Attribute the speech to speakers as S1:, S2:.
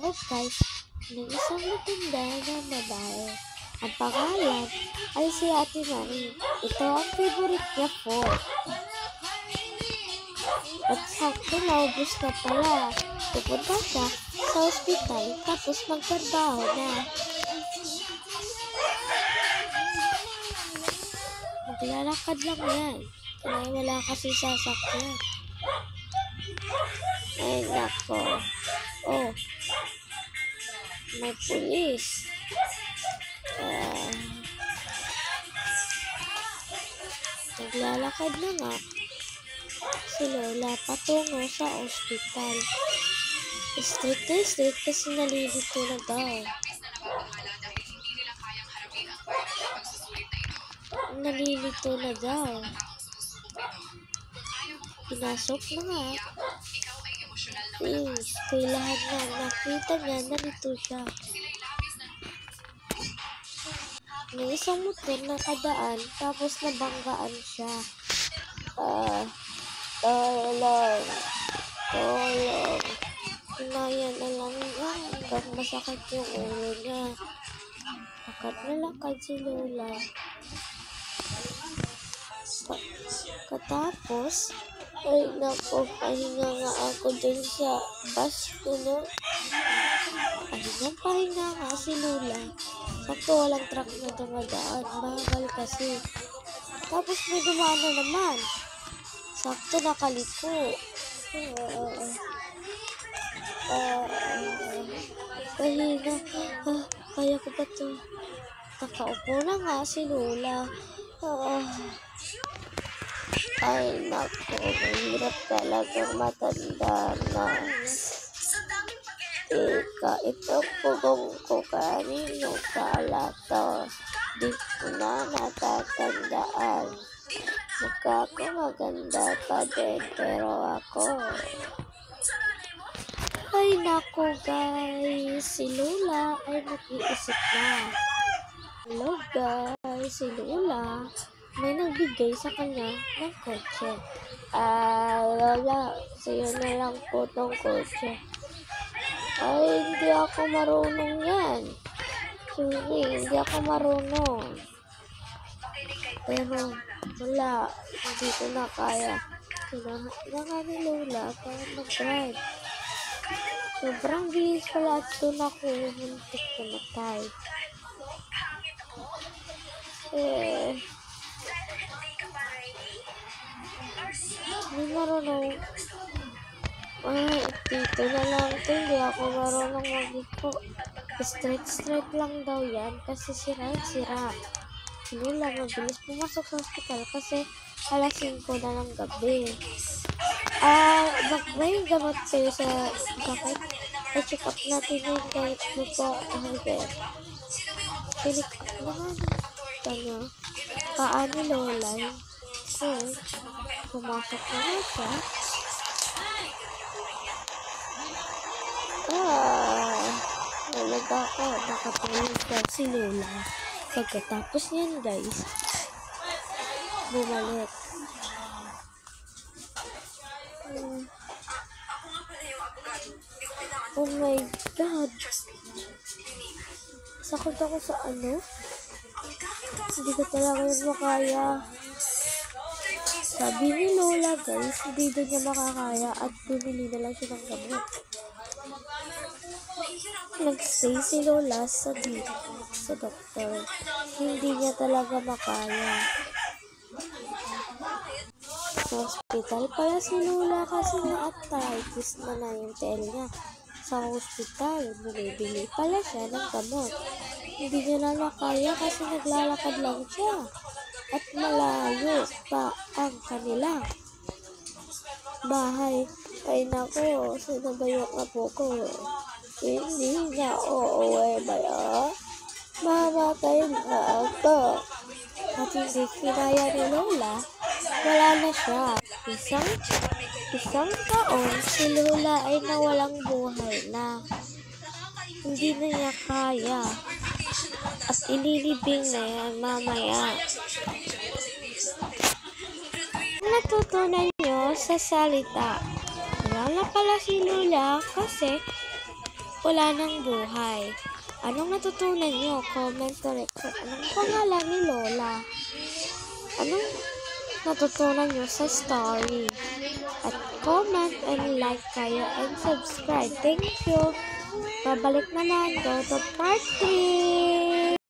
S1: ako guys ng isang matanda na babae. Ang pangalan ay si Ate Marie. Ito ang favorite niya for. At sakto naubos na pala. Pupunta siya sa ospital tapos magtrabaho na. Maglalakad lang yan. Kaya wala kasi sasakyan. Ay nako. Oh. May pulis. Naglalakad na nga si Lola patungo sa ospital. Street kasi nalilito na daw. Nalilito na daw. Pinasok na nga. Kay lahat na nakita niya, nalito siya. May isang motor na kadaan, tapos nabanggaan siya. Tolong. Kinaya na lang yan, hanggang masakit yung ulo niya. Lakad si Lola. Katapos, ay nako, pahinga nga ako dun sa bus ko, no? Pahinga nga si Lola. Sakto walang truck na dumadaan. Bagal kasi. Tapos may dumaan na naman. Sakto nakaliko. Pahinga. Kaya ko ba ito? Nakaupo na nga si Lola. Ay nako, mahirap talagang matanda na. Ito pugong ko kanino pala to. Di ko na natatandaan. Mukha ko maganda pa din, pero ako. Ay nako guys, si Lola ay nag-iisip na. Hello guys, si Lola may nagbigay sa kanya ng kotse. Lola, sa'yo na lang po tong kotse. Ay, hindi ako marunong yan. Sorry, hindi ako marunong. Pero, wala. Hindi ko na kaya. Kailangan ni Lola para mag-drive. Sobrang bilis pala at doon ako muntik namatay. Hindi marunong. Dito na lang ito. Hindi ako marunong mag-iko. Straight lang daw yan kasi sira. Hindi lang mabilis pumasok sa hospital kasi alas 5 na ng gabi. May gamot kayo sa bakit? I-check up natin yung kahit mo po. Pinik naman. Kanya. Paano Lola? Pumasok na nga siya. Talaga ako. Nakatulog daw si Lola. Pagkatapos niyan guys, bumalik. Oh my God. Sakot ako sa ano? Hindi ko talaga yun makaya. Sabi ni Lola guys, hindi doon niya makakaya at bumili na lang siya ng gamot. Nag-stay si Lola sa doktor. Hindi niya talaga makaya. Sa hospital pala si Lola kasi na-arthritis na yung tail niya. Sa hospital, bumibili pala siya ng gamot. Hindi niya na makaya kasi naglalakad lang siya. At malayo pa ang kanila bahay. Ay nako, sinabayok na po ko. Hindi niya uuwi ba yan? Mamatay na ako. At hindi kinaya ni Lola, wala na siya. Isang taon, si Lola ay nawalang buhay na. Hindi na niya kaya. At ililibing na yan mamaya. Natutunan nyo sa salita. Wala na pala si Lola kasi Wala ng buhay. Anong natutunan nyo? Comment direction. Anong pangalan ni Lola? Anong natutunan nyo sa story? At comment and like kayo and subscribe. Thank you. Babalik naman. Go to part 3.